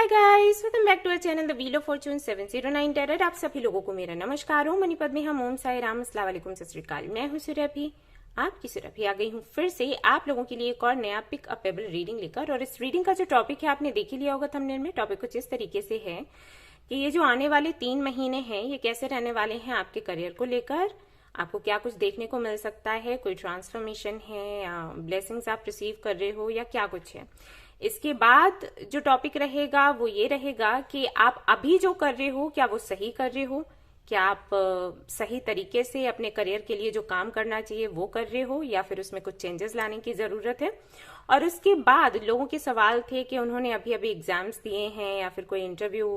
Hi guys, welcome back to our channel the wheel of fortune 709 terror. आप सभी लोगों को मेरा नमस्कार हो। मणिपद में हम ओम साई राम, अस्सलाम वालेकुम, सत श्री अकाल। मैं हूँ सुरभि, आपकी सुरभि आ गई हूँ फिर से आप लोगों के लिए एक और नया पिक अपेबल रीडिंग लेकर। और इस रीडिंग का जो टॉपिक है आपने देख ही लिया होगा थंबनेल में। टॉपिक कुछ इस तरीके से है कि ये जो आने वाले 3 महीने हैं ये कैसे रहने वाले हैं आपके करियर को लेकर। आपको क्या कुछ देखने को मिल सकता है, कोई ट्रांसफॉर्मेशन है या ब्लेसिंग्स आप रिसीव कर रहे हो या क्या कुछ है। इसके बाद जो टॉपिक रहेगा वो ये रहेगा कि आप अभी जो कर रहे हो क्या वो सही कर रहे हो, क्या आप सही तरीके से अपने करियर के लिए जो काम करना चाहिए वो कर रहे हो या फिर उसमें कुछ चेंजेस लाने की जरूरत है। और उसके बाद लोगों के सवाल थे कि उन्होंने अभी अभी एग्जाम्स दिए हैं या फिर कोई इंटरव्यू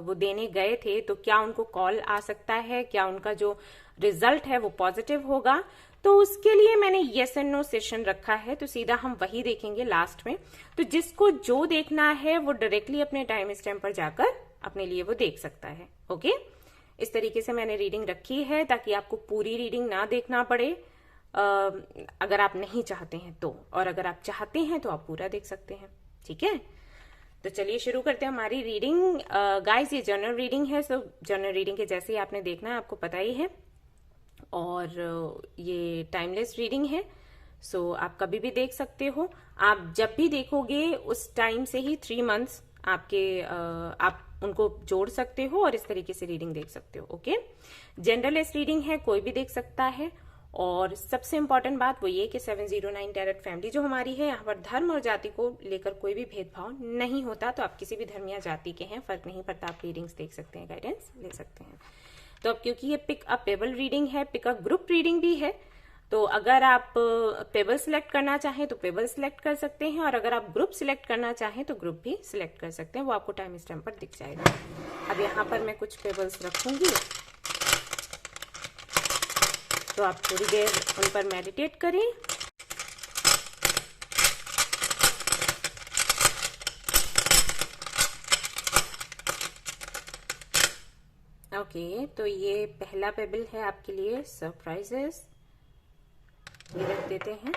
वो देने गए थे तो क्या उनको कॉल आ सकता है, क्या उनका जो रिजल्ट है वो पॉजिटिव होगा। तो उसके लिए मैंने येस एंड नो सेशन रखा है, तो सीधा हम वही देखेंगे लास्ट में। तो जिसको जो देखना है वो डायरेक्टली अपने टाइम स्टैम्प पर जाकर अपने लिए वो देख सकता है। ओके, इस तरीके से मैंने रीडिंग रखी है ताकि आपको पूरी रीडिंग ना देखना पड़े अगर आप नहीं चाहते हैं तो, और अगर आप चाहते हैं तो आप पूरा देख सकते हैं। ठीक है, तो चलिए शुरू करते हैं हमारी रीडिंग। गाइस ये जनरल रीडिंग है, सो जनरल रीडिंग के जैसे ही आपने देखना है आपको पता ही है। और ये टाइमलेस रीडिंग है, सो आप कभी भी देख सकते हो। आप जब भी देखोगे उस टाइम से ही 3 मंथ्स आपके आप उनको जोड़ सकते हो और इस तरीके से रीडिंग देख सकते हो। ओके, जनरलेस रीडिंग है, कोई भी देख सकता है। और सबसे इंपॉर्टेंट बात वो ये कि 709 टैरेट फैमिली जो हमारी है, यहाँ पर धर्म और जाति को लेकर कोई भी भेदभाव नहीं होता। तो आप किसी भी धर्म या जाति के हैं, फर्क नहीं पड़ता, आप रीडिंग्स देख सकते हैं, गाइडेंस ले सकते हैं। तो अब क्योंकि ये पिक अ पेबल रीडिंग है, पिक अ ग्रुप रीडिंग भी है, तो अगर आप पेबल सिलेक्ट करना चाहें तो पेबल सिलेक्ट कर सकते हैं, और अगर आप ग्रुप सिलेक्ट करना चाहें तो ग्रुप भी सिलेक्ट कर सकते हैं। वो आपको टाइम स्टैम्प पर दिख जाएगा। अब यहाँ पर मैं कुछ पेबल्स रखूंगी, तो आप थोड़ी देर उन पर मेडिटेट करें। ओके, तो ये पहला पेबल है आपके लिए सरप्राइजेस, ये रख देते हैं।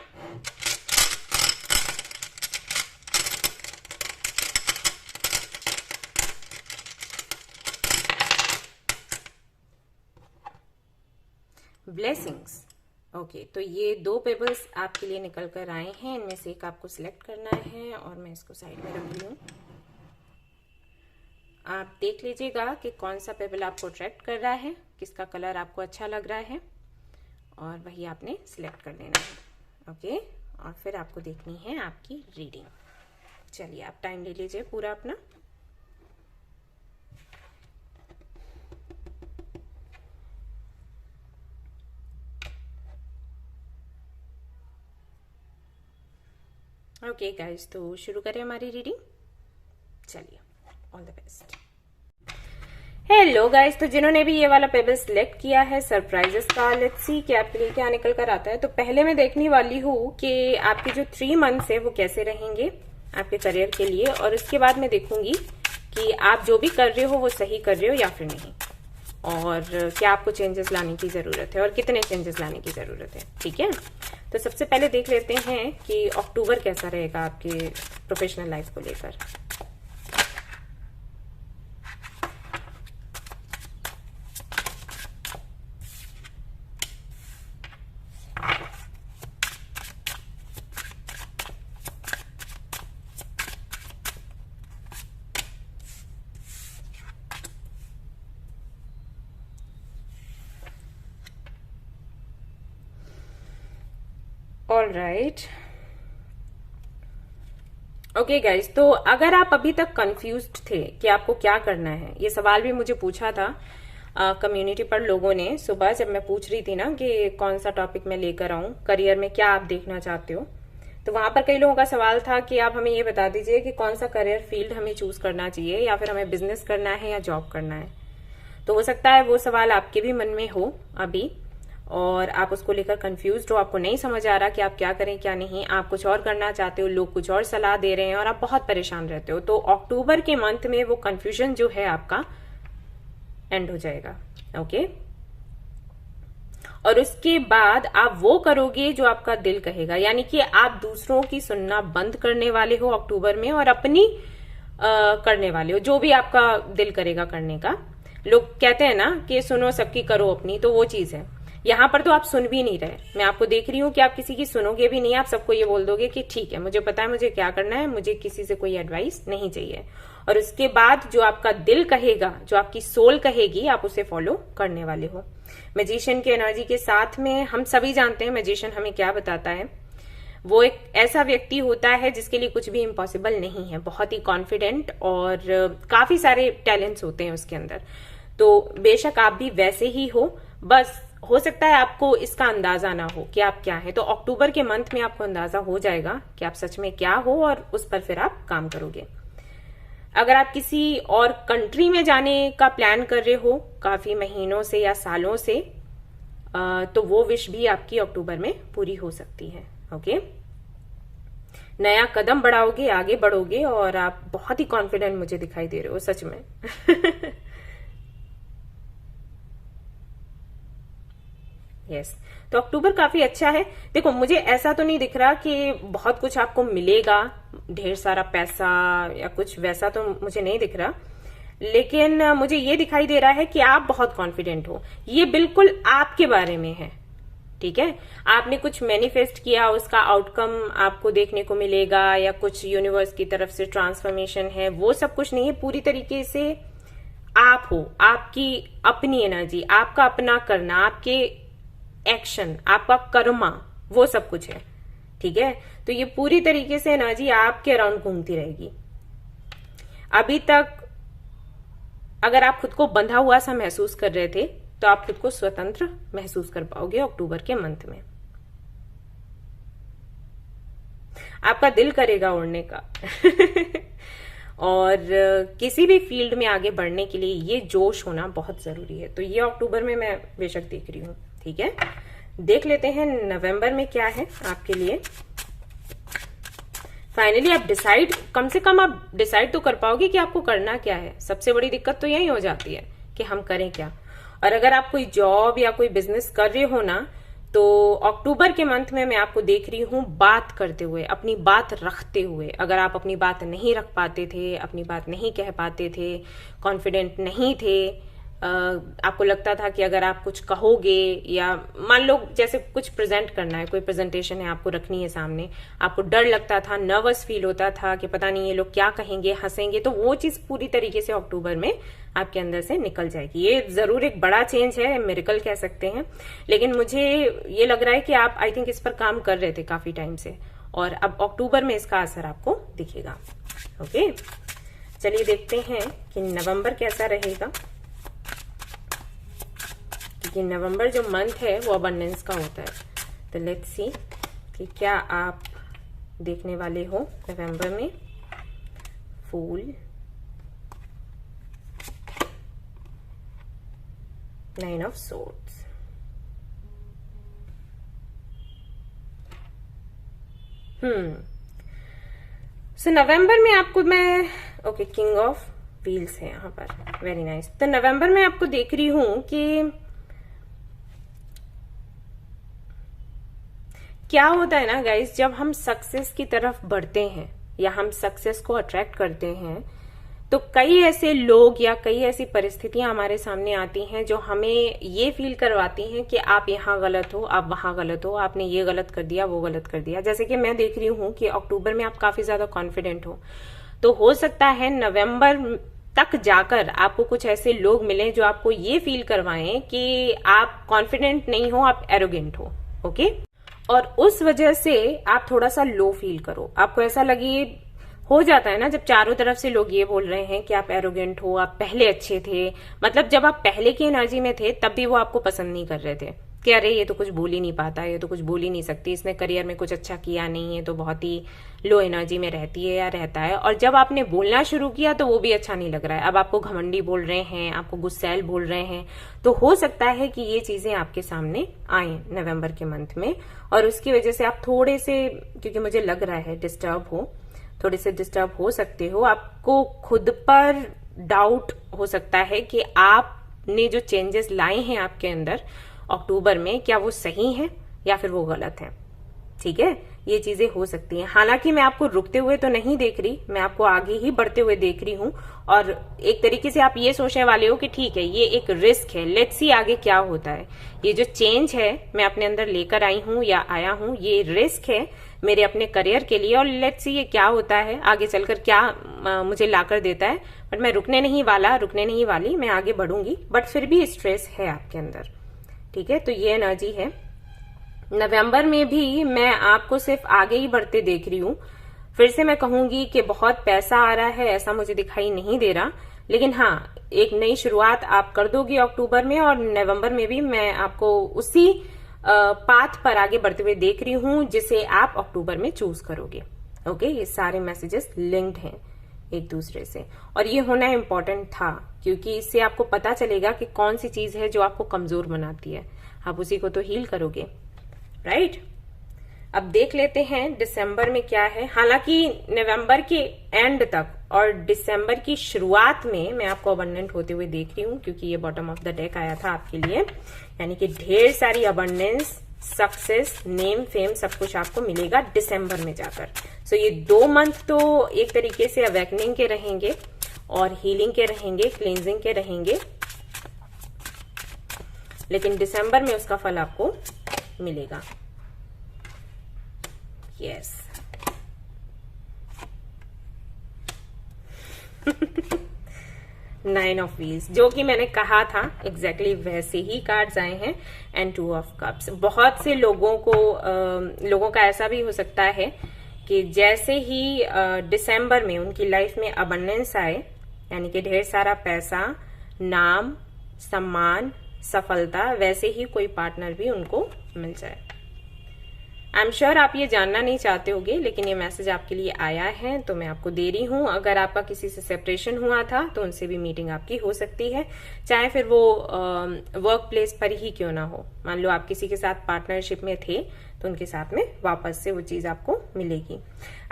ब्लेसिंग्स। ओके, तो ये 2 पेबल्स आपके लिए निकल कर आए हैं, इनमें से एक आपको सिलेक्ट करना है और मैं इसको साइड में रख लूँ। आप देख लीजिएगा कि कौन सा पेबल आपको अट्रैक्ट कर रहा है, किसका कलर आपको अच्छा लग रहा है, और वही आपने सिलेक्ट कर लेना है। ओके, और फिर आपको देखनी है आपकी रीडिंग। चलिए आप टाइम ले लीजिए पूरा अपना। ओके गाइस, तो शुरू करें हमारी रीडिंग। चलिए, all the best. Hello guys, तो जिन्होंने भी ये वाला पेबल सिलेक्ट किया है सरप्राइजेस का, लेट्स सी कि आपके लिए क्या निकल कर आता है। तो पहले मैं देखने वाली हूँ कि आपके जो 3 मंथ्स है वो कैसे रहेंगे आपके करियर के लिए, और उसके बाद मैं देखूंगी कि आप जो भी कर रहे हो वो सही कर रहे हो या फिर नहीं, और क्या आपको चेंजेस लाने की जरूरत है और कितने चेंजेस लाने की जरूरत है। ठीक है, तो सबसे पहले देख लेते हैं कि अक्टूबर कैसा रहेगा आपके प्रोफेशनल लाइफ को लेकर। ऑल राइट, ओके गाइज, तो अगर आप अभी तक कंफ्यूज्ड थे कि आपको क्या करना है, ये सवाल भी मुझे पूछा था कम्युनिटी पर लोगों ने सुबह जब मैं पूछ रही थी ना कि कौन सा टॉपिक मैं लेकर आऊं, करियर में क्या आप देखना चाहते हो। तो वहां पर कई लोगों का सवाल था कि आप हमें ये बता दीजिए कि कौन सा करियर फील्ड हमें चूज करना चाहिए, या फिर हमें बिजनेस करना है या जॉब करना है। तो हो सकता है वो सवाल आपके भी मन में हो अभी, और आप उसको लेकर कंफ्यूज हो, आपको नहीं समझ आ रहा कि आप क्या करें क्या नहीं, आप कुछ और करना चाहते हो, लोग कुछ और सलाह दे रहे हैं और आप बहुत परेशान रहते हो। तो अक्टूबर के मंथ में वो कंफ्यूजन जो है आपका एंड हो जाएगा। ओके, और उसके बाद आप वो करोगे जो आपका दिल कहेगा, यानी कि आप दूसरों की सुनना बंद करने वाले हो अक्टूबर में, और अपनी करने वाले हो, जो भी आपका दिल करेगा करने का। लोग कहते हैं ना कि सुनो सबकी करो अपनी, तो वो चीज है। यहाँ पर तो आप सुन भी नहीं रहे, मैं आपको देख रही हूँ कि आप किसी की सुनोगे भी नहीं, आप सबको ये बोल दोगे कि ठीक है मुझे पता है मुझे क्या करना है, मुझे किसी से कोई एडवाइस नहीं चाहिए। और उसके बाद जो आपका दिल कहेगा, जो आपकी सोल कहेगी, आप उसे फॉलो करने वाले हो। मैजिशियन की एनर्जी के साथ में हम सभी जानते हैं मैजिशियन हमें क्या बताता है। वो एक ऐसा व्यक्ति होता है जिसके लिए कुछ भी इम्पॉसिबल नहीं है, बहुत ही कॉन्फिडेंट और काफी सारे टैलेंट्स होते हैं उसके अंदर। तो बेशक आप भी वैसे ही हो, बस हो सकता है आपको इसका अंदाजा ना हो कि आप क्या है। तो अक्टूबर के मंथ में आपको अंदाजा हो जाएगा कि आप सच में क्या हो और उस पर फिर आप काम करोगे। अगर आप किसी और कंट्री में जाने का प्लान कर रहे हो काफी महीनों से या सालों से, तो वो विश भी आपकी अक्टूबर में पूरी हो सकती है। ओके, नया कदम बढ़ाओगे, आगे बढ़ोगे और आप बहुत ही कॉन्फिडेंट मुझे दिखाई दे रहे हो सच में। यस, तो अक्टूबर काफी अच्छा है। देखो मुझे ऐसा तो नहीं दिख रहा कि बहुत कुछ आपको मिलेगा, ढेर सारा पैसा या कुछ वैसा तो मुझे नहीं दिख रहा, लेकिन मुझे ये दिखाई दे रहा है कि आप बहुत कॉन्फिडेंट हो। ये बिल्कुल आपके बारे में है, ठीक है। आपने कुछ मैनिफेस्ट किया, उसका आउटकम आपको देखने को मिलेगा, या कुछ यूनिवर्स की तरफ से ट्रांसफॉर्मेशन है, वो सब कुछ नहीं है। पूरी तरीके से आप हो, आपकी अपनी एनर्जी, आपका अपना करना, आपके एक्शन, आपका कर्मा, वो सब कुछ है, ठीक है। तो ये पूरी तरीके से एनर्जी आपके अराउंड घूमती रहेगी। अभी तक अगर आप खुद को बंधा हुआ सा महसूस कर रहे थे, तो आप खुद को स्वतंत्र महसूस कर पाओगे अक्टूबर के मंथ में। आपका दिल करेगा उड़ने का। और किसी भी फील्ड में आगे बढ़ने के लिए ये जोश होना बहुत जरूरी है। तो ये अक्टूबर में मैं बेशक देख रही हूँ, ठीक है। देख लेते हैं नवंबर में क्या है आपके लिए। फाइनली आप डिसाइड, कम से कम आप डिसाइड तो कर पाओगे कि आपको करना क्या है। सबसे बड़ी दिक्कत तो यही हो जाती है कि हम करें क्या। और अगर आप कोई जॉब या कोई बिजनेस कर रहे हो ना, तो अक्टूबर के मंथ में मैं आपको देख रही हूँ बात करते हुए, अपनी बात रखते हुए। अगर आप अपनी बात नहीं रख पाते थे, अपनी बात नहीं कह पाते थे, कॉन्फिडेंट नहीं थे, आपको लगता था कि अगर आप कुछ कहोगे, या मान लो जैसे कुछ प्रेजेंट करना है, कोई प्रेजेंटेशन है आपको रखनी है सामने, आपको डर लगता था, नर्वस फील होता था कि पता नहीं ये लोग क्या कहेंगे, हंसेंगे, तो वो चीज पूरी तरीके से अक्टूबर में आपके अंदर से निकल जाएगी। ये जरूर एक बड़ा चेंज है, मिरेकल कह सकते हैं, लेकिन मुझे ये लग रहा है कि आप आई थिंक इस पर काम कर रहे थे काफी टाइम से, और अब अक्टूबर में इसका असर आपको दिखेगा। ओके, चलिए देखते हैं कि नवंबर कैसा रहेगा, क्योंकि नवंबर जो मंथ है वो अबंडेंस का होता है। तो लेट्स सी कि क्या आप देखने वाले हो नवंबर में। फूल, नाइन ऑफ सोर्ड्स, सो नवंबर में आपको मैं ओके, किंग ऑफ व्हील्स है यहाँ पर, वेरी नाइस। तो नवंबर में आपको देख रही हूं कि क्या होता है ना गाइस, जब हम सक्सेस की तरफ बढ़ते हैं या हम सक्सेस को अट्रैक्ट करते हैं, तो कई ऐसे लोग या कई ऐसी परिस्थितियां हमारे सामने आती हैं जो हमें ये फील करवाती हैं कि आप यहाँ गलत हो, आप वहां गलत हो, आपने ये गलत कर दिया, वो गलत कर दिया। जैसे कि मैं देख रही हूँ कि अक्टूबर में आप काफी ज्यादा कॉन्फिडेंट हो, तो हो सकता है नवंबर तक जाकर आपको कुछ ऐसे लोग मिले जो आपको ये फील करवाएं कि आप कॉन्फिडेंट नहीं हो, आप एरोगेंट हो। ओके, और उस वजह से आप थोड़ा सा लो फील करो, आपको ऐसा लगे, हो जाता है ना जब चारों तरफ से लोग ये बोल रहे हैं कि आप एरोगेंट हो, आप पहले अच्छे थे, मतलब जब आप पहले की एनर्जी में थे तब भी वो आपको पसंद नहीं कर रहे थे कि अरे ये तो कुछ बोल ही नहीं पाता, ये तो कुछ बोल ही नहीं सकती, इसने करियर में कुछ अच्छा किया नहीं है, तो बहुत ही लो एनर्जी में रहती है या रहता है। और जब आपने बोलना शुरू किया तो वो भी अच्छा नहीं लग रहा है, अब आपको घमंडी बोल रहे हैं, आपको गुस्सैल बोल रहे हैं। तो हो सकता है कि ये चीजें आपके सामने आए नवंबर के मंथ में, और उसकी वजह से आप थोड़े से, क्योंकि मुझे लग रहा है डिस्टर्ब हो, थोड़े से डिस्टर्ब हो सकते हो। आपको खुद पर डाउट हो सकता है कि आपने जो चेंजेस लाए हैं आपके अंदर अक्टूबर में, क्या वो सही है या फिर वो गलत है। ठीक है, ये चीजें हो सकती हैं। हालांकि मैं आपको रुकते हुए तो नहीं देख रही, मैं आपको आगे ही बढ़ते हुए देख रही हूँ। और एक तरीके से आप ये सोचने वाले हो कि ठीक है, ये एक रिस्क है, लेट्स सी आगे क्या होता है। ये जो चेंज है मैं अपने अंदर लेकर आई हूँ या आया हूँ, ये रिस्क है मेरे अपने करियर के लिए, और लेट्स सी ये क्या होता है आगे चलकर, क्या मुझे लाकर देता है। बट मैं रुकने नहीं वाली, मैं आगे बढ़ूंगी। बट फिर भी स्ट्रेस है आपके अंदर, ठीक है। तो ये एनर्जी है। नवंबर में भी मैं आपको सिर्फ आगे ही बढ़ते देख रही हूँ। फिर से मैं कहूंगी कि बहुत पैसा आ रहा है, ऐसा मुझे दिखाई नहीं दे रहा। लेकिन हाँ, एक नई शुरुआत आप कर दोगे अक्टूबर में, और नवंबर में भी मैं आपको उसी पाथ पर आगे बढ़ते हुए देख रही हूँ जिसे आप अक्टूबर में चूज करोगे। ओके, ये सारे मैसेजेस लिंक्ड हैं एक दूसरे से, और ये होना इम्पोर्टेंट था क्योंकि इससे आपको पता चलेगा कि कौन सी चीज है जो आपको कमजोर बनाती है। आप उसी को तो हील करोगे, राइट। अब देख लेते हैं दिसंबर में क्या है। हालांकि नवंबर के एंड तक और दिसंबर की शुरुआत में मैं आपको अबंडेंट होते हुए देख रही हूँ, क्योंकि ये बॉटम ऑफ द डेक आया था आपके लिए। यानी कि ढेर सारी अबंडेंस, सक्सेस, नेम, फेम सब कुछ आपको मिलेगा दिसंबर में जाकर। सो ये 2 मंथ तो एक तरीके से अवेकनिंग के रहेंगे और हीलिंग के रहेंगे, क्लींजिंग के रहेंगे, लेकिन दिसंबर में उसका फल आपको मिलेगा। यस नाइन ऑफ व्हील्स, जो कि मैंने कहा था एग्जैक्टली वैसे ही कार्ड्स आए हैं। And 2 of cups. बहुत से लोगों का ऐसा भी हो सकता है कि जैसे ही दिसंबर में उनकी लाइफ में अबंडेंस आए, यानी कि ढेर सारा पैसा, नाम, सम्मान, सफलता, वैसे ही कोई पार्टनर भी उनको मिल जाए। आई एम श्योर आप ये जानना नहीं चाहते होगे, लेकिन ये मैसेज आपके लिए आया है तो मैं आपको दे रही हूँ। अगर आपका किसी से सेपरेशन हुआ था तो उनसे भी मीटिंग आपकी हो सकती है, चाहे फिर वो वर्क प्लेस पर ही क्यों ना हो। मान लो आप किसी के साथ पार्टनरशिप में थे तो उनके साथ में वापस से वो चीज आपको मिलेगी।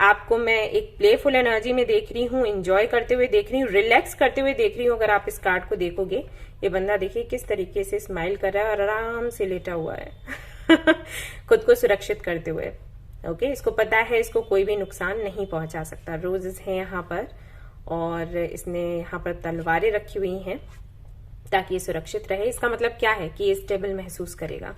आपको मैं एक प्लेफुल एनर्जी में देख रही हूँ, इंजॉय करते हुए देख रही हूँ, रिलैक्स करते हुए देख रही हूँ। अगर आप इस कार्ड को देखोगे, ये बंदा देखिए किस तरीके से स्माइल कर रहा है और आराम से लेटा हुआ है खुद को सुरक्षित करते हुए। ओके, इसको पता है इसको कोई भी नुकसान नहीं पहुंचा सकता। रोजेस हैं यहाँ पर और इसने यहाँ पर तलवारें रखी हुई हैं ताकि ये सुरक्षित रहे। इसका मतलब क्या है कि ये स्टेबल महसूस करेगा।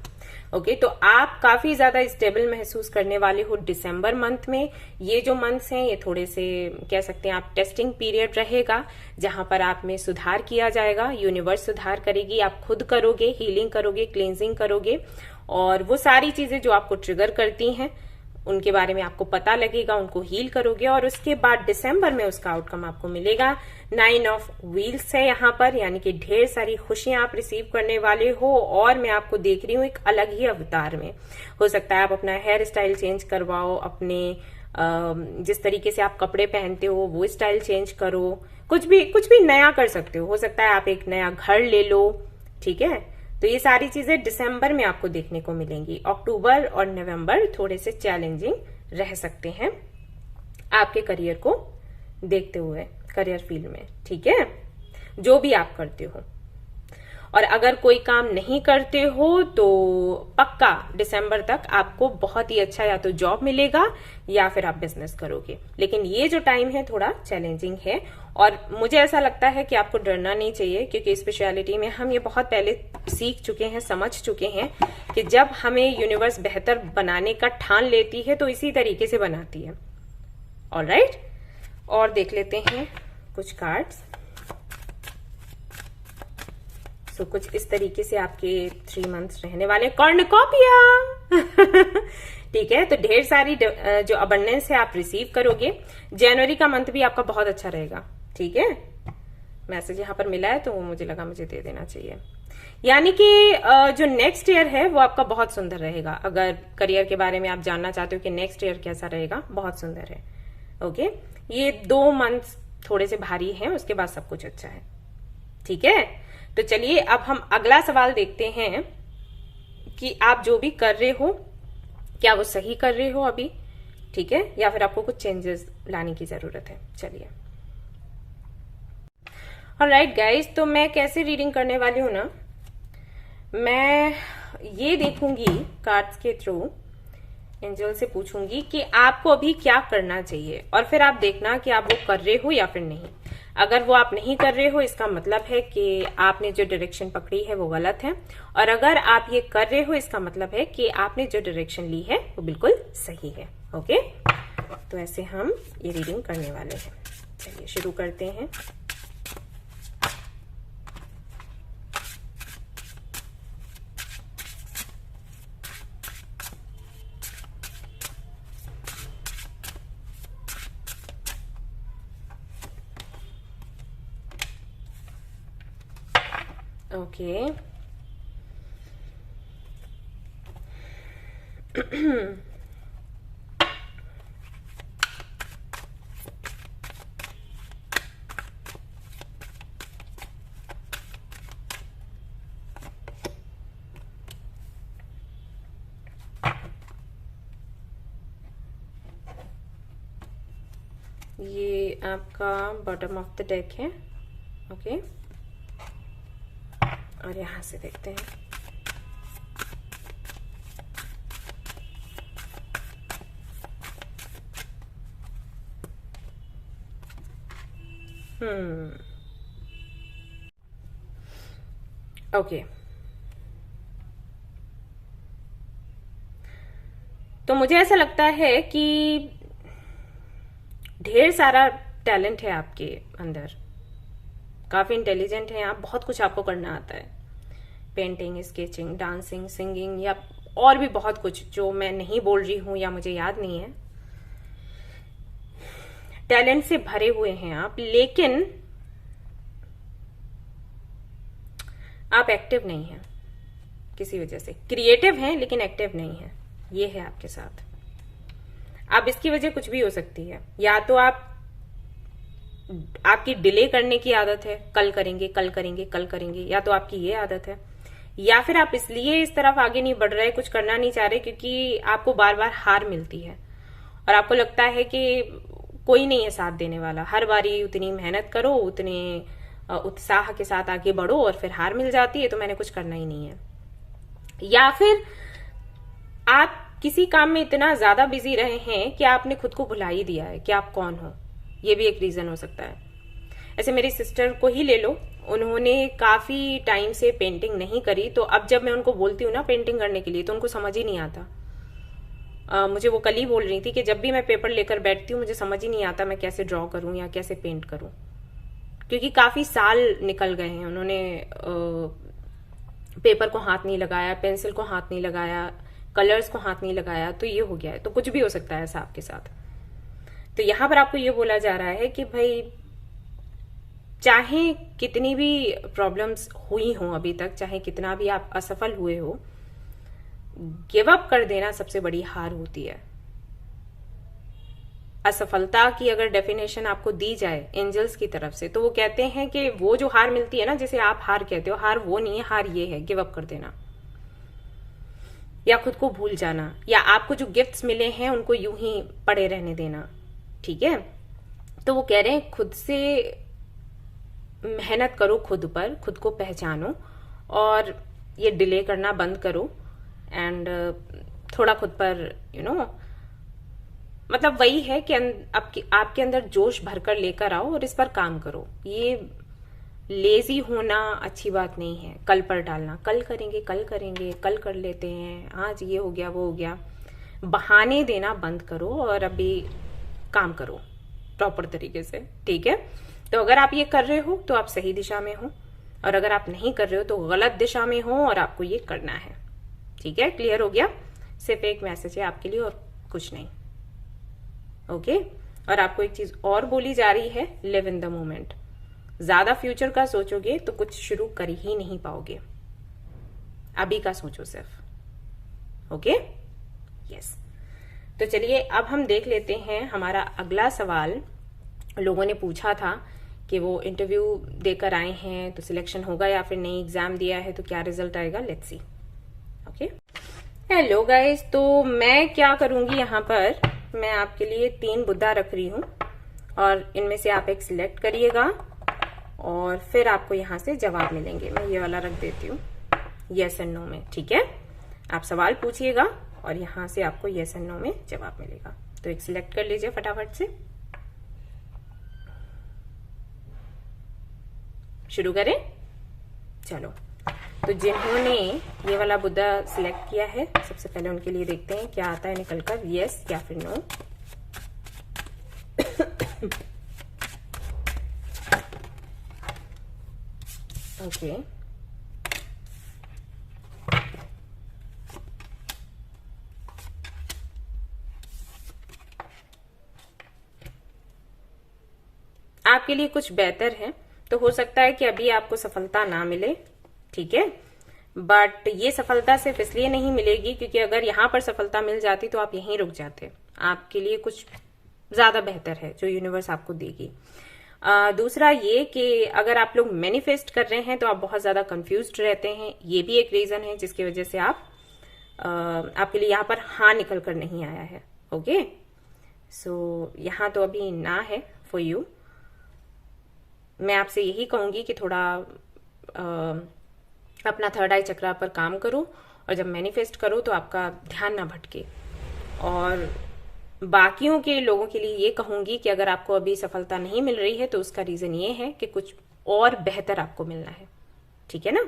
ओके, तो आप काफी ज्यादा स्टेबल महसूस करने वाले हो दिसंबर मंथ में। ये जो मंथ्स हैं ये थोड़े से कह सकते हैं आप टेस्टिंग पीरियड रहेगा, जहां पर आप में सुधार किया जाएगा। यूनिवर्स सुधार करेगी, आप खुद करोगे, हीलिंग करोगे, क्लींजिंग करोगे, और वो सारी चीजें जो आपको ट्रिगर करती हैं उनके बारे में आपको पता लगेगा, उनको हील करोगे, और उसके बाद दिसंबर में उसका आउटकम आपको मिलेगा। 9 ऑफ व्हील्स है यहाँ पर, यानी कि ढेर सारी खुशियां आप रिसीव करने वाले हो। और मैं आपको देख रही हूँ एक अलग ही अवतार में। हो सकता है आप अपना हेयर स्टाइल चेंज करवाओ, अपने जिस तरीके से आप कपड़े पहनते हो वो स्टाइल चेंज करो, कुछ भी नया कर सकते हो सकता है आप एक नया घर ले लो, ठीक है। तो ये सारी चीजें दिसंबर में आपको देखने को मिलेंगी। अक्टूबर और नवंबर थोड़े से चैलेंजिंग रह सकते हैं आपके करियर को देखते हुए, करियर फील्ड में, ठीक है, जो भी आप करते हो। और अगर कोई काम नहीं करते हो तो पक्का दिसंबर तक आपको बहुत ही अच्छा या तो जॉब मिलेगा या फिर आप बिजनेस करोगे। लेकिन ये जो टाइम है थोड़ा चैलेंजिंग है, और मुझे ऐसा लगता है कि आपको डरना नहीं चाहिए, क्योंकि स्पेशलिटी में हम ये बहुत पहले सीख चुके हैं, समझ चुके हैं कि जब हमें यूनिवर्स बेहतर बनाने का ठान लेती है तो इसी तरीके से बनाती है। ऑलराइट, और देख लेते हैं कुछ कार्ड्स। तो कुछ इस तरीके से आपके 3 मंथ्स रहने वाले। कॉर्नकोपिया ठीक है, तो ढेर सारी जो अबंडेंस है आप रिसीव करोगे। जनवरी का मंथ भी आपका बहुत अच्छा रहेगा, ठीक है। मैसेज यहाँ पर मिला है तो मुझे लगा मुझे दे देना चाहिए। यानी कि जो नेक्स्ट ईयर है वो आपका बहुत सुंदर रहेगा। अगर करियर के बारे में आप जानना चाहते हो कि नेक्स्ट ईयर कैसा रहेगा, बहुत सुंदर है। ओके, ये 2 मंथ थोड़े से भारी हैं, उसके बाद सब कुछ अच्छा है, ठीक है। तो चलिए अब हम अगला सवाल देखते हैं कि आप जो भी कर रहे हो क्या वो सही कर रहे हो अभी, ठीक है, या फिर आपको कुछ चेंजेस लाने की जरूरत है। चलिए, ऑलराइट गाइस, तो मैं कैसे रीडिंग करने वाली हूं ना, मैं ये देखूंगी कार्ड्स के थ्रू एंजल से पूछूंगी कि आपको अभी क्या करना चाहिए, और फिर आप देखना कि आप वो कर रहे हो या फिर नहीं। अगर वो आप नहीं कर रहे हो, इसका मतलब है कि आपने जो डायरेक्शन पकड़ी है वो गलत है, और अगर आप ये कर रहे हो, इसका मतलब है कि आपने जो डायरेक्शन ली है वो बिल्कुल सही है। ओके, तो ऐसे हम ये रीडिंग करने वाले हैं। चलिए शुरू करते हैं। ओके ये आपका बॉटम ऑफ द डेक है। ओके, और यहां से देखते हैं। ओके, तो मुझे ऐसा लगता है कि ढेर सारा टैलेंट है आपके अंदर, काफी इंटेलिजेंट है आप, बहुत कुछ आपको करना आता है। पेंटिंग, स्केचिंग, डांसिंग, सिंगिंग, या और भी बहुत कुछ जो मैं नहीं बोल रही हूं या मुझे याद नहीं है। टैलेंट से भरे हुए हैं आप, लेकिन आप एक्टिव नहीं हैं किसी वजह से। क्रिएटिव हैं लेकिन एक्टिव नहीं है, ये है आपके साथ। अब इसकी वजह कुछ भी हो सकती है, या तो आपकी डिले करने की आदत है, कल करेंगे कल करेंगे कल करेंगे, या तो आपकी ये आदत है, या फिर आप इसलिए इस तरफ आगे नहीं बढ़ रहे, कुछ करना नहीं चाह रहे क्योंकि आपको बार बार हार मिलती है और आपको लगता है कि कोई नहीं है साथ देने वाला। हर बारी उतनी मेहनत करो, उतने उत्साह के साथ आगे बढ़ो और फिर हार मिल जाती है, तो मैंने कुछ करना ही नहीं है। या फिर आप किसी काम में इतना ज्यादा बिजी रहे हैं कि आपने खुद को भुला ही दिया है कि आप कौन हो। ये भी एक रीजन हो सकता है। ऐसे मेरी सिस्टर को ही ले लो, उन्होंने काफी टाइम से पेंटिंग नहीं करी, तो अब जब मैं उनको बोलती हूँ ना पेंटिंग करने के लिए, तो उनको समझ ही नहीं आता। मुझे वो कल ही बोल रही थी कि जब भी मैं पेपर लेकर बैठती हूँ मुझे समझ ही नहीं आता मैं कैसे ड्रॉ करूँ या कैसे पेंट करूँ, क्योंकि काफी साल निकल गए हैं। उन्होंने पेपर को हाथ नहीं लगाया, पेंसिल को हाथ नहीं लगाया, कलर्स को हाथ नहीं लगाया, तो ये हो गया है। तो कुछ भी हो सकता है ऐसा आपके साथ। तो यहां पर आपको ये बोला जा रहा है कि भाई चाहे कितनी भी प्रॉब्लम्स हुई हो अभी तक, चाहे कितना भी आप असफल हुए हो, गिव अप कर देना सबसे बड़ी हार होती है। असफलता की अगर डेफिनेशन आपको दी जाए एंजल्स की तरफ से, तो वो कहते हैं कि वो जो हार मिलती है ना, जिसे आप हार कहते हो, हार वो नहीं है, हार ये है गिव अप कर देना या खुद को भूल जाना, या आपको जो गिफ्ट्स मिले हैं उनको यूं ही पड़े रहने देना। ठीक है, तो वो कह रहे हैं खुद से मेहनत करो, खुद पर, खुद को पहचानो और ये डिले करना बंद करो एंड थोड़ा खुद पर मतलब वही है कि आपके अंदर जोश भरकर लेकर आओ और इस पर काम करो। ये लेजी होना अच्छी बात नहीं है, कल पर डालना, कल करेंगे कल करेंगे, कल कर लेते हैं, आज ये हो गया वो हो गया, बहाने देना बंद करो और अभी काम करो प्रॉपर तरीके से। ठीक है, तो अगर आप ये कर रहे हो तो आप सही दिशा में हो, और अगर आप नहीं कर रहे हो तो गलत दिशा में हो और आपको ये करना है। ठीक है, क्लियर हो गया? सिर्फ एक मैसेज है आपके लिए और कुछ नहीं। ओके, और आपको एक चीज और बोली जा रही है, लिव इन द मोमेंट। ज्यादा फ्यूचर का सोचोगे तो कुछ शुरू कर ही नहीं पाओगे, अभी का सोचो सिर्फ। Okay, yes. तो चलिए अब हम देख लेते हैं हमारा अगला सवाल। लोगों ने पूछा था कि वो इंटरव्यू देकर आए हैं तो सिलेक्शन होगा या फिर नहीं, एग्जाम दिया है तो क्या रिजल्ट आएगा, let's see. Okay, hello guys, तो मैं क्या करूंगी यहाँ पर, मैं आपके लिए 3 बुद्धा रख रही हूँ और इनमें से आप एक सिलेक्ट करिएगा और फिर आपको यहाँ से जवाब मिलेंगे। मैं ये वाला रख देती हूँ यस एंड नो में। ठीक है, आप सवाल पूछिएगा और यहाँ से आपको यस एंड नो में जवाब मिलेगा। तो एक सिलेक्ट कर लीजिए फटाफट से। शुरू करें, चलो। तो जिन्होंने ये वाला बुद्धा सिलेक्ट किया है, सबसे पहले उनके लिए देखते हैं क्या आता है निकल कर, यस या फिर नो। ओके, आपके लिए कुछ बेहतर है, तो हो सकता है कि अभी आपको सफलता ना मिले, ठीक है, बट ये सफलता सिर्फ इसलिए नहीं मिलेगी क्योंकि अगर यहां पर सफलता मिल जाती तो आप यहीं रुक जाते। आपके लिए कुछ ज्यादा बेहतर है जो यूनिवर्स आपको देगी। दूसरा ये कि अगर आप लोग मैनिफेस्ट कर रहे हैं तो आप बहुत ज्यादा कंफ्यूज्ड रहते हैं, ये भी एक रीजन है जिसकी वजह से आपके लिए यहाँ पर हाँ निकल कर नहीं आया है। ओके, सो यहाँ तो अभी ना है फॉर यू। मैं आपसे यही कहूंगी कि थोड़ा अपना थर्ड आई चक्रा पर काम करो, और जब मैनिफेस्ट करो तो आपका ध्यान ना भटके। और बाकियों के लोगों के लिए ये कहूंगी कि अगर आपको अभी सफलता नहीं मिल रही है तो उसका रीजन ये है कि कुछ और बेहतर आपको मिलना है, ठीक है ना।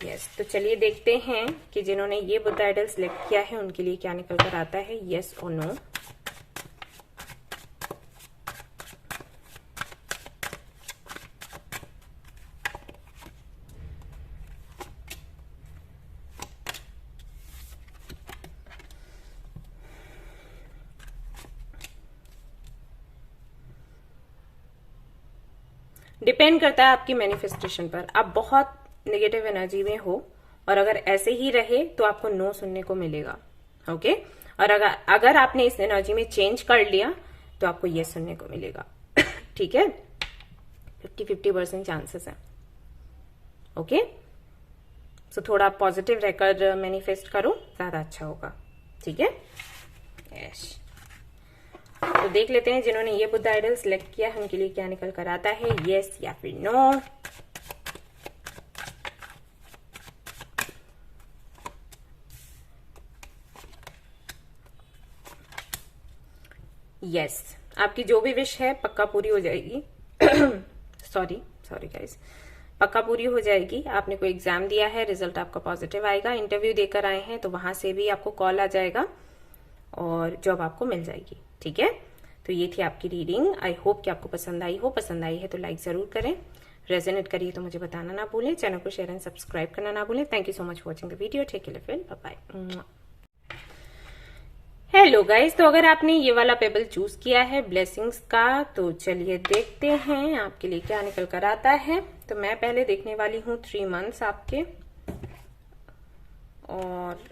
यस, तो चलिए देखते हैं कि जिन्होंने ये बुद्ध आइडल सिलेक्ट किया है उनके लिए क्या निकल कर आता है, यस और नो। डिपेंड करता है आपकी मैनिफेस्टेशन पर। आप बहुत नेगेटिव एनर्जी में हो और अगर ऐसे ही रहे तो आपको नो सुनने को मिलेगा। ओके, और अगर आपने इस एनर्जी में चेंज कर लिया तो आपको ये सुनने को मिलेगा। ठीक है, 50-50% चांसेस है। ओके, सो थोड़ा पॉजिटिव रहकर मैनिफेस्ट करो, ज्यादा अच्छा होगा, ठीक है। यस, तो देख लेते हैं जिन्होंने ये बुद्ध आइडल सिलेक्ट किया है उनके लिए क्या निकल कर आता है, यस या फिर नो। यस, आपकी जो भी विश है पक्का पूरी हो जाएगी। सॉरी गाइस, पक्का पूरी हो जाएगी। आपने कोई एग्जाम दिया है, रिजल्ट आपका पॉजिटिव आएगा। इंटरव्यू देकर आए हैं तो वहां से भी आपको कॉल आ जाएगा और जॉब आपको मिल जाएगी, ठीक है। तो ये थी आपकी रीडिंग। आई होप कि आपको पसंद आई हो। पसंद आई है तो लाइक जरूर करें, रेजोनेट करिए तो मुझे बताना ना भूलें, चैनल को शेयर एंड सब्सक्राइब करना ना भूलें। Thank you so much for watching the video. Take care, bye bye. Hello guys, तो अगर आपने ये वाला पेबल चूज किया है ब्लेसिंग्स का, तो चलिए देखते हैं आपके लिए क्या निकल कर आता है। तो मैं पहले देखने वाली हूँ 3 मंथ्स आपके, और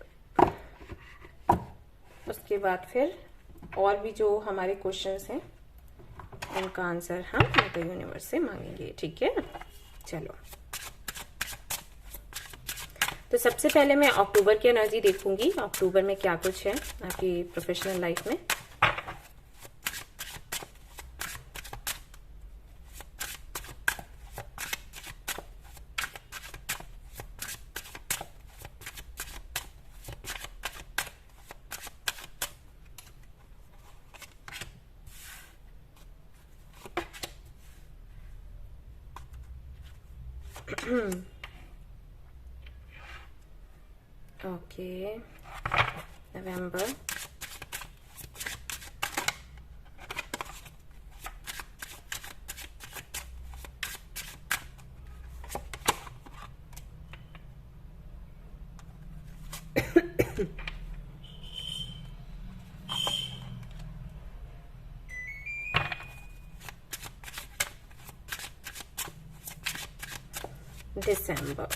उसके बाद फिर और भी जो हमारे क्वेश्चंस हैं उनका आंसर हम तो यूनिवर्स से मांगेंगे, ठीक है। चलो, तो सबसे पहले मैं अक्टूबर की एनर्जी देखूंगी, अक्टूबर में क्या कुछ है आपकी प्रोफेशनल लाइफ में। Okay, November. December.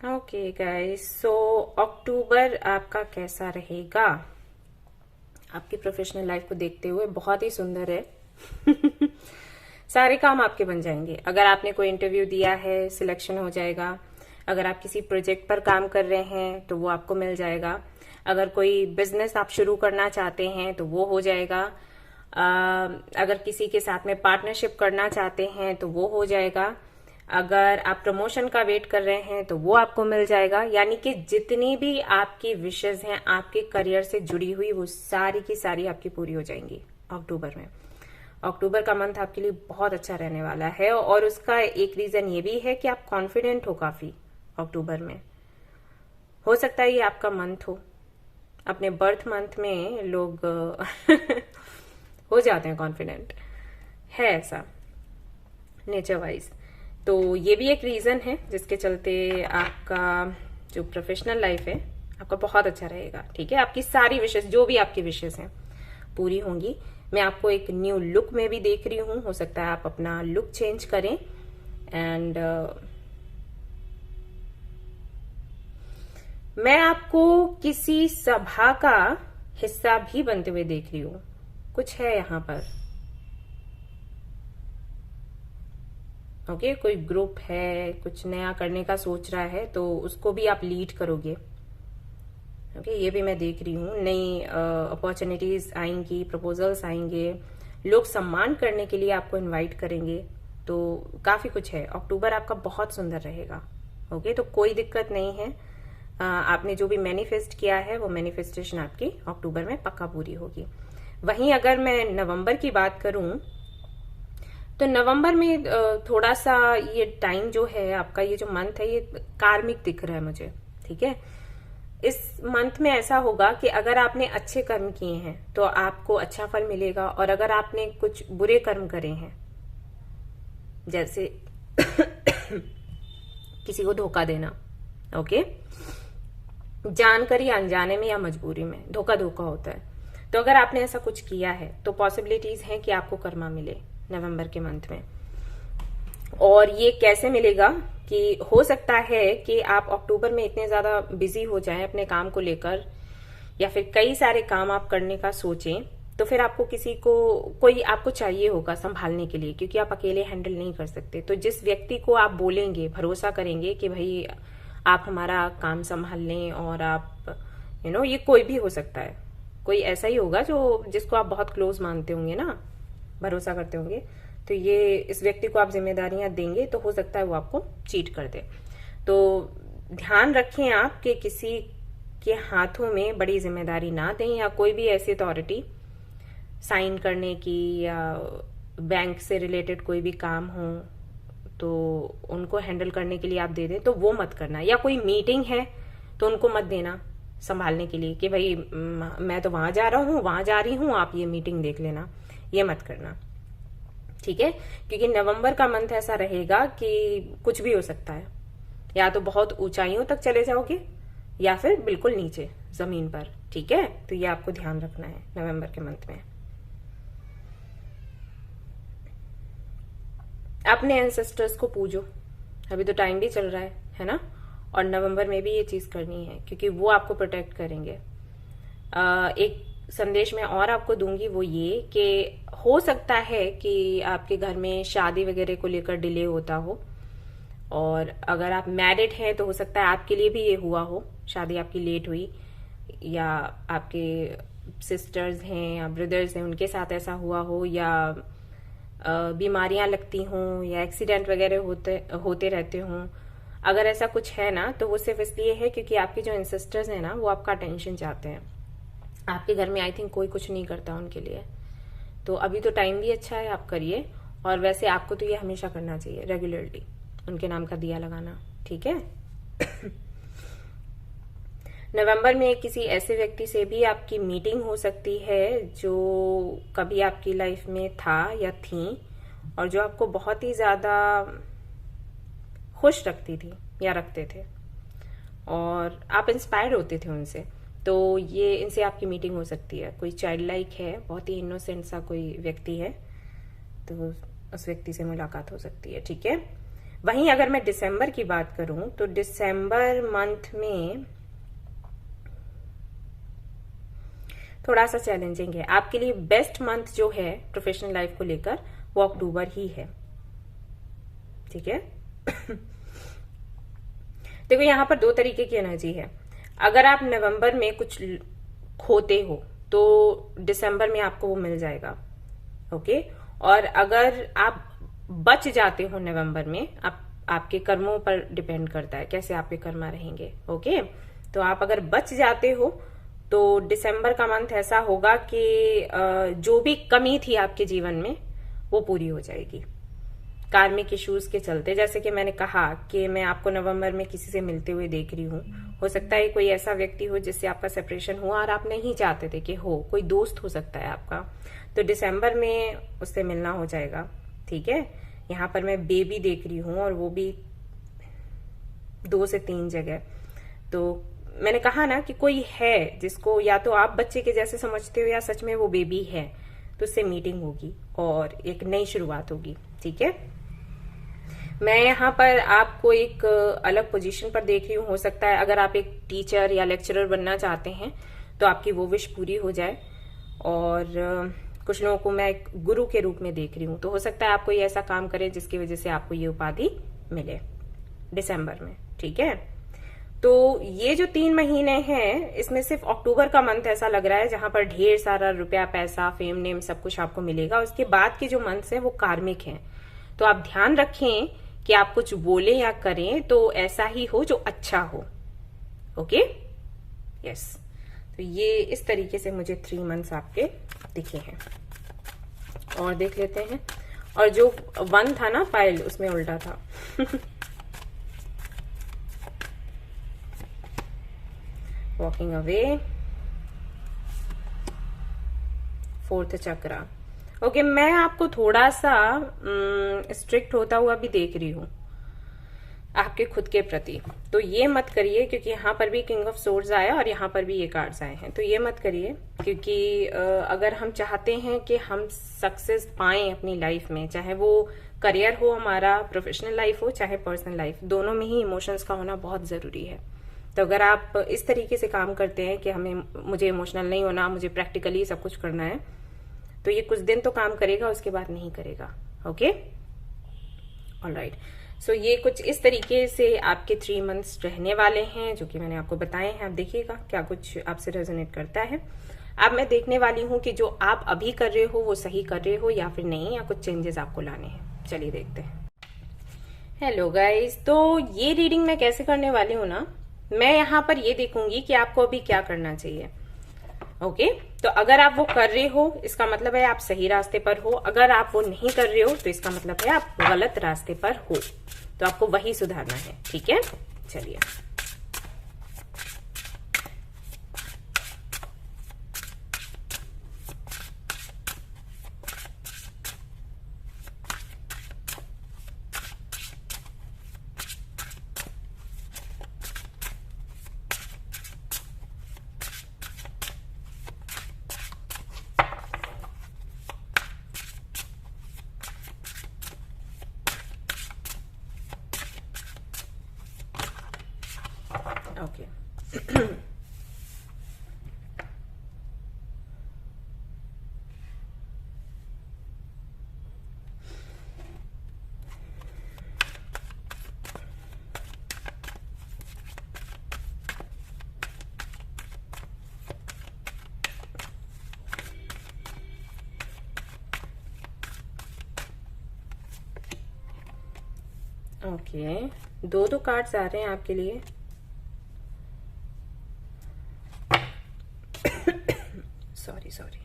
Okay guys, so October आपका कैसा रहेगा आपकी प्रोफेशनल लाइफ को देखते हुए? बहुत ही सुंदर है। सारे काम आपके बन जाएंगे। अगर आपने कोई इंटरव्यू दिया है, सिलेक्शन हो जाएगा। अगर आप किसी प्रोजेक्ट पर काम कर रहे हैं तो वो आपको मिल जाएगा। अगर कोई बिजनेस आप शुरू करना चाहते हैं तो वो हो जाएगा। अगर किसी के साथ में पार्टनरशिप करना चाहते हैं तो वो हो जाएगा। अगर आप प्रमोशन का वेट कर रहे हैं तो वो आपको मिल जाएगा। यानी कि जितनी भी आपकी विशेष हैं आपके करियर से जुड़ी हुई, वो सारी की सारी आपकी पूरी हो जाएंगी अक्टूबर में। अक्टूबर का मंथ आपके लिए बहुत अच्छा रहने वाला है, और उसका एक रीजन ये भी है कि आप कॉन्फिडेंट हो काफी अक्टूबर में। हो सकता है ये आपका मंथ हो। अपने बर्थ मंथ में लोग हो जाते हैं कॉन्फिडेंट, है ऐसा नेचर वाइज। तो ये भी एक रीजन है जिसके चलते आपका जो प्रोफेशनल लाइफ है आपका बहुत अच्छा रहेगा। ठीक है, आपकी सारी विशेष, जो भी आपकी विशेष हैं, पूरी होंगी। मैं आपको एक न्यू लुक में भी देख रही हूँ। हो सकता है आप अपना लुक चेंज करें। एंड मैं आपको किसी सभा का हिस्सा भी बनते हुए देख रही हूँ। कुछ है यहाँ पर। ओके, कोई ग्रुप है, कुछ नया करने का सोच रहा है, तो उसको भी आप लीड करोगे। ओके, ये भी मैं देख रही हूँ। नई अपॉर्चुनिटीज आएंगी, प्रपोजल्स आएंगे, लोग सम्मान करने के लिए आपको इनवाइट करेंगे। तो काफी कुछ है। अक्टूबर आपका बहुत सुंदर रहेगा। ओके, तो कोई दिक्कत नहीं है। आपने जो भी मैनिफेस्ट किया है वो मैनिफेस्टेशन आपकी अक्टूबर में पक्का पूरी होगी। वहीं अगर मैं नवंबर की बात करूं तो नवंबर में थोड़ा सा ये टाइम जो है आपका, ये जो मंथ है, ये कार्मिक दिख रहा है मुझे। ठीक है, इस मंथ में ऐसा होगा कि अगर आपने अच्छे कर्म किए हैं तो आपको अच्छा फल मिलेगा, और अगर आपने कुछ बुरे कर्म करे हैं, जैसे किसी को धोखा देना, ओके, जानकर या अनजाने में या मजबूरी में धोखा होता है, तो अगर आपने ऐसा कुछ किया है तो पॉसिबिलिटीज हैं कि आपको कर्मा मिले नवंबर के मंथ में। और ये कैसे मिलेगा कि हो सकता है कि आप अक्टूबर में इतने ज्यादा बिजी हो जाएं अपने काम को लेकर, या फिर कई सारे काम आप करने का सोचें, तो फिर आपको कोई आपको चाहिए होगा संभालने के लिए, क्योंकि आप अकेले हैंडल नहीं कर सकते। तो जिस व्यक्ति को आप बोलेंगे, भरोसा करेंगे कि भाई आप हमारा काम संभाल लें, और आप ये कोई भी हो सकता है, कोई ऐसा ही होगा जिसको आप बहुत क्लोज मानते होंगे ना, भरोसा करते होंगे, तो ये इस व्यक्ति को आप जिम्मेदारियां देंगे तो हो सकता है वो आपको चीट कर दे। तो ध्यान रखें आप कि किसी के हाथों में बड़ी जिम्मेदारी ना दें, या कोई भी ऐसी अथॉरिटी साइन करने की, या बैंक से रिलेटेड कोई भी काम हो तो उनको हैंडल करने के लिए आप दे दें, तो वो मत करना। या कोई मीटिंग है तो उनको मत देना संभालने के लिए कि भाई मैं तो वहां जा रहा हूँ, वहां जा रही हूँ, आप ये मीटिंग देख लेना, ये मत करना। ठीक है, क्योंकि नवंबर का मंथ ऐसा रहेगा कि कुछ भी हो सकता है। या तो बहुत ऊंचाइयों तक चले जाओगे, या फिर बिल्कुल नीचे जमीन पर। ठीक है, तो ये आपको ध्यान रखना है नवंबर के मंथ में। अपने एंसेस्टर्स को पूजो, अभी तो टाइम भी चल रहा है ना, और नवंबर में भी ये चीज करनी है, क्योंकि वो आपको प्रोटेक्ट करेंगे। एक संदेश मैं और आपको दूंगी, वो ये कि हो सकता है कि आपके घर में शादी वगैरह को लेकर डिले होता हो, और अगर आप मैरिड हैं तो हो सकता है आपके लिए भी ये हुआ हो, शादी आपकी लेट हुई, या आपके सिस्टर्स हैं या ब्रदर्स हैं उनके साथ ऐसा हुआ हो, या बीमारियां लगती हों, या एक्सीडेंट वगैरह होते रहते हों। अगर ऐसा कुछ है ना, तो वो सिर्फ इसलिए है क्योंकि आपके जो एंसेस्टर्स हैं ना, वो आपका अटेंशन चाहते हैं। आपके घर में आई थिंक कोई कुछ नहीं करता उनके लिए। तो अभी तो टाइम भी अच्छा है, आप करिए। और वैसे आपको तो ये हमेशा करना चाहिए, रेगुलरली उनके नाम का दिया लगाना। ठीक है। नवंबर में किसी ऐसे व्यक्ति से भी आपकी मीटिंग हो सकती है जो कभी आपकी लाइफ में था या थी, और जो आपको बहुत ही ज्यादा खुश रखती थी या रखते थे, और आप इंस्पायर्ड होते थे उनसे। तो ये इनसे आपकी मीटिंग हो सकती है। कोई चाइल्ड लाइक है, बहुत ही इनोसेंट सा कोई व्यक्ति है, तो उस व्यक्ति से मुलाकात हो सकती है। ठीक है। वहीं अगर मैं दिसंबर की बात करूं तो दिसंबर मंथ में थोड़ा सा चैलेंजिंग है आपके लिए। बेस्ट मंथ जो है प्रोफेशनल लाइफ को लेकर वो अक्टूबर ही है। ठीक है। देखो यहाँ पर दो तरीके की एनर्जी है। अगर आप नवंबर में कुछ खोते हो तो दिसंबर में आपको वो मिल जाएगा। ओके। और अगर आप बच जाते हो नवंबर में, आपके कर्मों पर डिपेंड करता है कैसे आपके कर्म रहेंगे। ओके। तो आप अगर बच जाते हो तो दिसंबर का मंथ ऐसा होगा कि जो भी कमी थी आपके जीवन में वो पूरी हो जाएगी कार्मिक इश्यूज के चलते। जैसे कि मैंने कहा कि मैं आपको नवंबर में किसी से मिलते हुए देख रही हूँ। हो सकता है कोई ऐसा व्यक्ति हो जिससे आपका सेपरेशन हुआ और आप नहीं चाहते थे कि हो, कोई दोस्त हो सकता है आपका, तो दिसंबर में उससे मिलना हो जाएगा। ठीक है। यहाँ पर मैं बेबी देख रही हूँ और वो भी 2 से 3 जगह। तो मैंने कहा ना कि कोई है जिसको या तो आप बच्चे के जैसे समझते हो या सच में वो बेबी है, तो उससे मीटिंग होगी और एक नई शुरुआत होगी। ठीक है। मैं यहाँ पर आपको एक अलग पोजीशन पर देख रही हूँ। हो सकता है अगर आप एक टीचर या लेक्चरर बनना चाहते हैं तो आपकी वो विश पूरी हो जाए। और कुछ लोगों को मैं एक गुरु के रूप में देख रही हूँ, तो हो सकता है आप कोई ऐसा काम करें जिसकी वजह से आपको ये उपाधि मिले दिसंबर में। ठीक है। तो ये जो 3 महीने हैं इसमें सिर्फ अक्टूबर का मंथ ऐसा लग रहा है जहां पर ढेर सारा रुपया, पैसा, फेम, नेम सब कुछ आपको मिलेगा। उसके बाद के जो मंथ्स हैं वो कार्मिक हैं। तो आप ध्यान रखें कि आप कुछ बोले या करें तो ऐसा ही हो जो अच्छा हो। ओके। यस। तो ये इस तरीके से मुझे 3 मंथ्स आपके दिखे हैं। और देख लेते हैं। और जो 1 था ना पाइल, उसमें उल्टा था। वॉकिंग अवे, 4th चक्रा। ओके। मैं आपको थोड़ा सा स्ट्रिक्ट होता हुआ भी देख रही हूं आपके खुद के प्रति। तो ये मत करिए, क्योंकि यहाँ पर भी किंग ऑफ सोर्ड्स आया और यहाँ पर भी ये कार्ड्स आए हैं। तो ये मत करिए, क्योंकि अगर हम चाहते हैं कि हम सक्सेस पाएं अपनी लाइफ में, चाहे वो करियर हो, हमारा प्रोफेशनल लाइफ हो, चाहे पर्सनल लाइफ, दोनों में ही इमोशंस का होना बहुत जरूरी है। तो अगर आप इस तरीके से काम करते हैं कि मुझे इमोशनल नहीं होना, मुझे प्रैक्टिकली सब कुछ करना है, तो ये कुछ दिन तो काम करेगा, उसके बाद नहीं करेगा। ओके। ऑलराइट। सो ये कुछ इस तरीके से आपके 3 मंथ्स रहने वाले हैं, जो कि मैंने आपको बताए हैं। आप देखिएगा क्या कुछ आपसे रेजोनेट करता है। अब मैं देखने वाली हूं कि जो आप अभी कर रहे हो वो सही कर रहे हो या फिर नहीं, या कुछ चेंजेस आपको लाने हैं। चलिए देखते हैं। Hello guys. तो ये रीडिंग मैं कैसे करने वाली हूँ ना, मैं यहाँ पर ये देखूंगी कि आपको अभी क्या करना चाहिए। ओके। तो अगर आप वो कर रहे हो, इसका मतलब है आप सही रास्ते पर हो। अगर आप वो नहीं कर रहे हो तो इसका मतलब है आप गलत रास्ते पर हो। तो आपको वही सुधारना है। ठीक है। चलिए। ओके। ओके। 2 कार्ड्स आ रहे हैं आपके लिए। सॉरी।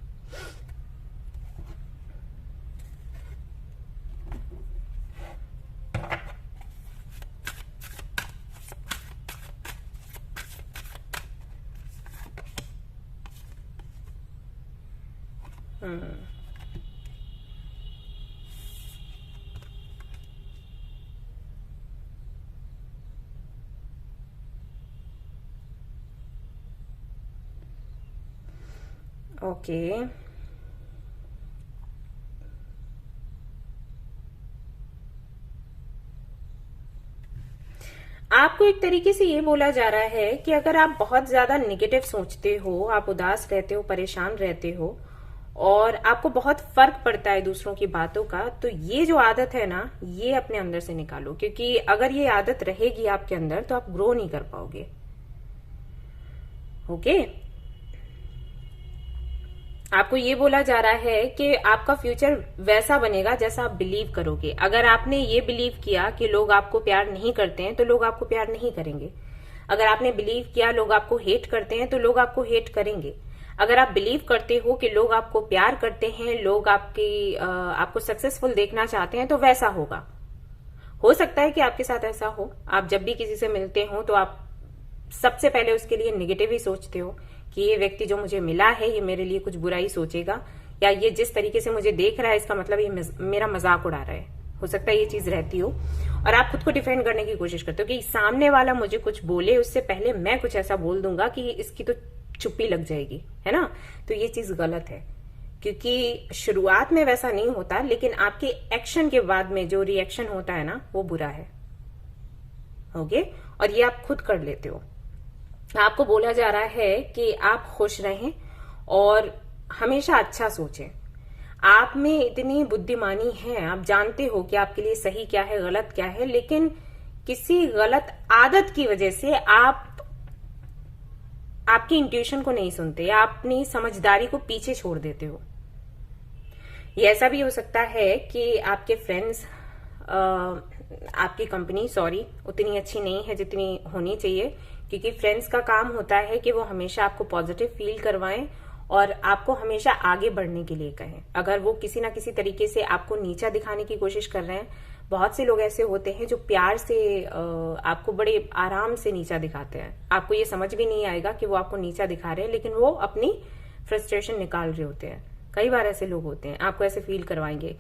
ओके। आपको एक तरीके से ये बोला जा रहा है कि अगर आप बहुत ज्यादा नेगेटिव सोचते हो, आप उदास रहते हो, परेशान रहते हो और आपको बहुत फर्क पड़ता है दूसरों की बातों का, तो ये जो आदत है ना, ये अपने अंदर से निकालो, क्योंकि अगर ये आदत रहेगी आपके अंदर तो आप ग्रो नहीं कर पाओगे। ओके, आपको ये बोला जा रहा है कि आपका फ्यूचर वैसा बनेगा जैसा आप बिलीव करोगे। अगर आपने ये बिलीव किया कि लोग आपको प्यार नहीं करते हैं तो लोग आपको प्यार नहीं करेंगे। अगर आपने बिलीव किया लोग आपको हेट करते हैं तो लोग आपको हेट करेंगे। अगर आप बिलीव करते हो कि लोग आपको प्यार करते हैं, लोग आपको सक्सेसफुल देखना चाहते हैं, तो वैसा होगा। हो सकता है कि आपके साथ ऐसा हो, आप जब भी किसी से मिलते हो तो आप सबसे पहले उसके लिए नेगेटिव ही सोचते हो कि ये व्यक्ति जो मुझे मिला है ये मेरे लिए कुछ बुरा ही सोचेगा, या ये जिस तरीके से मुझे देख रहा है इसका मतलब ये मेरा मजाक उड़ा रहा है। हो सकता है ये चीज रहती हो, और आप खुद को डिफेंड करने की कोशिश करते हो कि सामने वाला मुझे कुछ बोले उससे पहले मैं कुछ ऐसा बोल दूंगा कि इसकी तो चुप्पी लग जाएगी, है ना। तो ये चीज गलत है, क्योंकि शुरुआत में वैसा नहीं होता, लेकिन आपके एक्शन के बाद में जो रिएक्शन होता है ना, वो बुरा है। ओके, और ये आप खुद कर लेते हो। आपको बोला जा रहा है कि आप खुश रहें और हमेशा अच्छा सोचें। आप में इतनी बुद्धिमानी है, आप जानते हो कि आपके लिए सही क्या है, गलत क्या है, लेकिन किसी गलत आदत की वजह से आप आपकी इंट्यूशन को नहीं सुनते, या अपनी समझदारी को पीछे छोड़ देते हो। ये ऐसा भी हो सकता है कि आपके फ्रेंड्स, आपकी कंपनी उतनी अच्छी नहीं है जितनी होनी चाहिए, क्योंकि फ्रेंड्स का काम होता है कि वो हमेशा आपको पॉजिटिव फील करवाएं और आपको हमेशा आगे बढ़ने के लिए कहें। अगर वो किसी ना किसी तरीके से आपको नीचा दिखाने की कोशिश कर रहे हैं, बहुत से लोग ऐसे होते हैं जो प्यार से आपको बड़े आराम से नीचा दिखाते हैं। आपको ये समझ भी नहीं आएगा कि वो आपको नीचा दिखा रहे हैं, लेकिन वो अपनी फ्रस्ट्रेशन निकाल रहे होते हैं। कई बार ऐसे लोग होते हैं, आपको ऐसे फील करवाएंगे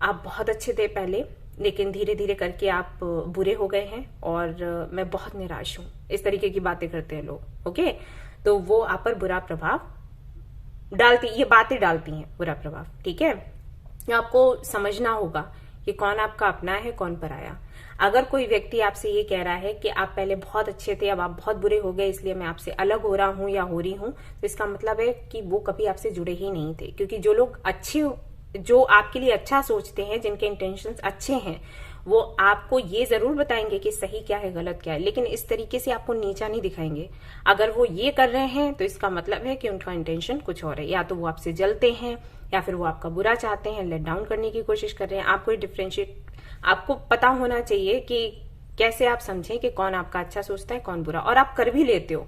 आप बहुत अच्छे थे पहले, लेकिन धीरे धीरे करके आप बुरे हो गए हैं और मैं बहुत निराश हूं, इस तरीके की बातें करते हैं लोग। ओके, तो वो आप पर बुरा प्रभाव ये बातें डालती हैं बुरा प्रभाव। ठीक है, आपको समझना होगा कि कौन आपका अपना है, कौन पराया। अगर कोई व्यक्ति आपसे ये कह रहा है कि आप पहले बहुत अच्छे थे, अब आप बहुत बुरे हो गए, इसलिए मैं आपसे अलग हो रहा हूं या हो रही हूं, तो इसका मतलब है कि वो कभी आपसे जुड़े ही नहीं थे। क्योंकि जो आपके लिए अच्छा सोचते हैं, जिनके इंटेंशंस अच्छे हैं, वो आपको ये जरूर बताएंगे कि सही क्या है, गलत क्या है, लेकिन इस तरीके से आपको नीचा नहीं दिखाएंगे। अगर वो ये कर रहे हैं तो इसका मतलब है कि उनका इंटेंशन कुछ और है। या तो वो आपसे जलते हैं, या फिर वो आपका बुरा चाहते हैं, लेट डाउन करने की कोशिश कर रहे हैं। आपको पता होना चाहिए कि कैसे आप समझें कि कौन आपका अच्छा सोचता है, कौन बुरा। और आप कर भी लेते हो,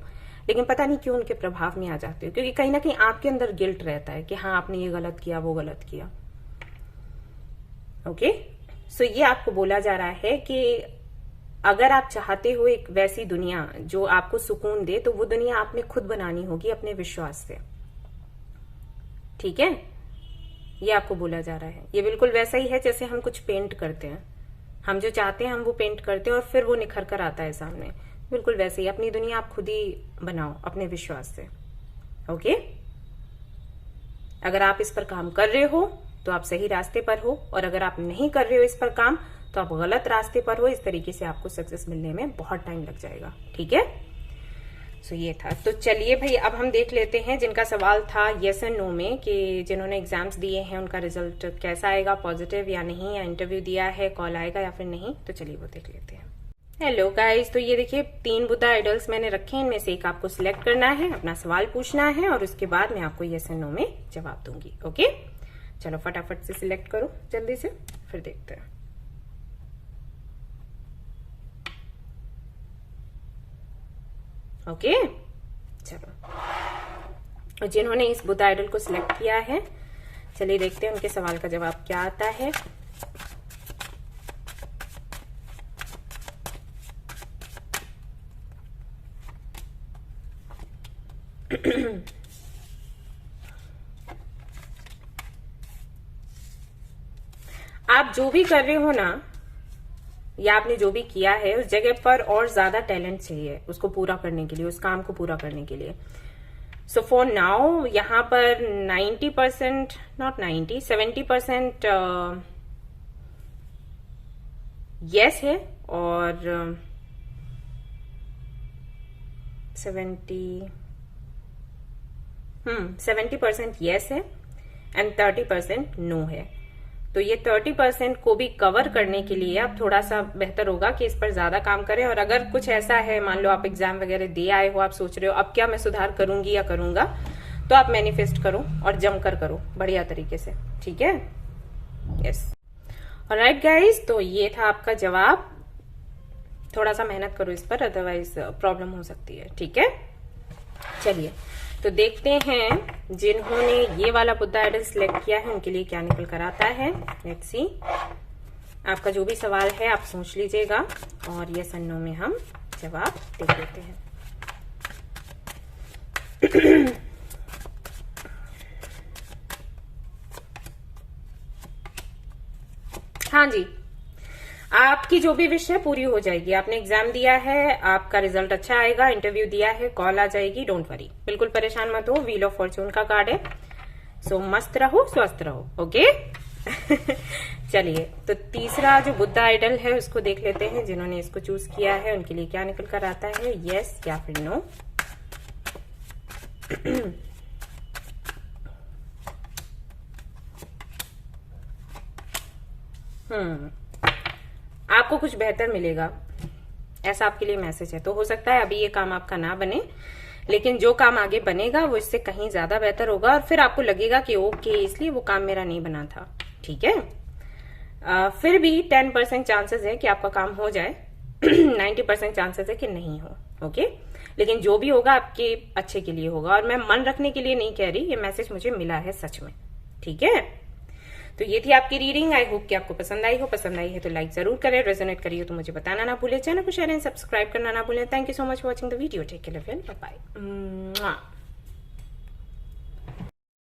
लेकिन पता नहीं क्यों उनके प्रभाव में आ जाते हो, क्योंकि कहीं ना कहीं आपके अंदर गिल्ट रहता है कि हाँ आपने ये गलत किया, वो गलत किया। ओके, सो ये आपको बोला जा रहा है कि अगर आप चाहते हो एक वैसी दुनिया जो आपको सुकून दे, तो वो दुनिया आपने खुद बनानी होगी अपने विश्वास से। ठीक है, ये आपको बोला जा रहा है। ये बिल्कुल वैसा ही है जैसे हम कुछ पेंट करते हैं, हम जो चाहते हैं हम वो पेंट करते हैं और फिर वो निखर कर आता है सामने। बिल्कुल वैसे ही अपनी दुनिया आप खुद ही बनाओ अपने विश्वास से। ओके, अगर आप इस पर काम कर रहे हो तो आप सही रास्ते पर हो, और अगर आप नहीं कर रहे हो इस पर काम तो आप गलत रास्ते पर हो। इस तरीके से आपको सक्सेस मिलने में बहुत टाइम लग जाएगा। ठीक है, सो ये था। तो चलिए भाई, अब हम देख लेते हैं जिनका सवाल था यस एंड नो में, कि जिन्होंने एग्जाम्स दिए हैं उनका रिजल्ट कैसा आएगा, पॉजिटिव या नहीं, या इंटरव्यू दिया है, कॉल आएगा या फिर नहीं। तो चलिए वो देख लेते हैं। हेलो गाइस, तो ये देखिए 3 बुद्धा आइडल्स मैंने रखे हैं, इनमें से एक आपको सिलेक्ट करना है, अपना सवाल पूछना है, और उसके बाद मैं आपको यस एंड नो में जवाब दूंगी। ओके, चलो फटाफट से सिलेक्ट करो जल्दी से, फिर देखते हैं। ओके, चलो, जिन्होंने इस बुद्धा आइडल को सिलेक्ट किया है, चलिए देखते हैं उनके सवाल का जवाब क्या आता है। आप जो भी कर रहे हो ना, या आपने जो भी किया है, उस जगह पर और ज्यादा टैलेंट चाहिए उसको पूरा करने के लिए, उस काम को पूरा करने के लिए। सो फॉर नाउ यहां पर 90%, नॉट 90, 70% यस है, और 70% यस है, एंड 30% नो है। तो ये 30% को भी कवर करने के लिए अब थोड़ा सा बेहतर होगा कि इस पर ज्यादा काम करें। और अगर कुछ ऐसा है, मान लो आप एग्जाम वगैरह दे आए हो, आप सोच रहे हो अब क्या मैं सुधार करूंगी या करूंगा, तो आप मैनिफेस्ट करो और जमकर करो बढ़िया तरीके से, ठीक है। यस, ऑलराइट गाइस, तो ये था आपका जवाब। थोड़ा सा मेहनत करो इस पर, अदरवाइज प्रॉब्लम हो सकती है, ठीक है। चलिए तो देखते हैं जिन्होंने ये वाला बुद्धा आइडल सिलेक्ट किया है उनके लिए क्या निकल कर आता है। लेट्स सी, आपका जो भी सवाल है आप सोच लीजिएगा और यस एंड नो में हम जवाब देख लेते हैं। हाँ जी, आपकी जो भी विश है पूरी हो जाएगी। आपने एग्जाम दिया है, आपका रिजल्ट अच्छा आएगा, इंटरव्यू दिया है, कॉल आ जाएगी, डोंट वरी, बिल्कुल परेशान मत हो। व्हील ऑफ फॉर्चून का कार्ड है, सो मस्त रहो, स्वस्थ रहो, ओके। चलिए तो तीसरा जो बुद्धा आइडल है उसको देख लेते हैं। जिन्होंने इसको चूज किया है उनके लिए क्या निकल कर आता है, यस या फिर नो। आपको कुछ बेहतर मिलेगा, ऐसा आपके लिए मैसेज है। तो हो सकता है अभी ये काम आपका ना बने, लेकिन जो काम आगे बनेगा वो इससे कहीं ज्यादा बेहतर होगा और फिर आपको लगेगा कि ओके इसलिए वो काम मेरा नहीं बना था, ठीक है। फिर भी 10% चांसेस है कि आपका काम हो जाए, 90% चांसेस है कि नहीं हो, ओके। लेकिन जो भी होगा आपके अच्छे के लिए होगा और मैं मन रखने के लिए नहीं कह रही, ये मैसेज मुझे मिला है सच में, ठीक है। तो ये थी आपकी रीडिंग। आई होप कि आपको पसंद आई हो। पसंद आई है तो लाइक जरूर करें, रेजोनेट करिए तो मुझे बताना ना भूले, चैनल को शेयर एंड सब्सक्राइब करना ना भूलें। Thank you so much for watching the video. Take care, bye bye.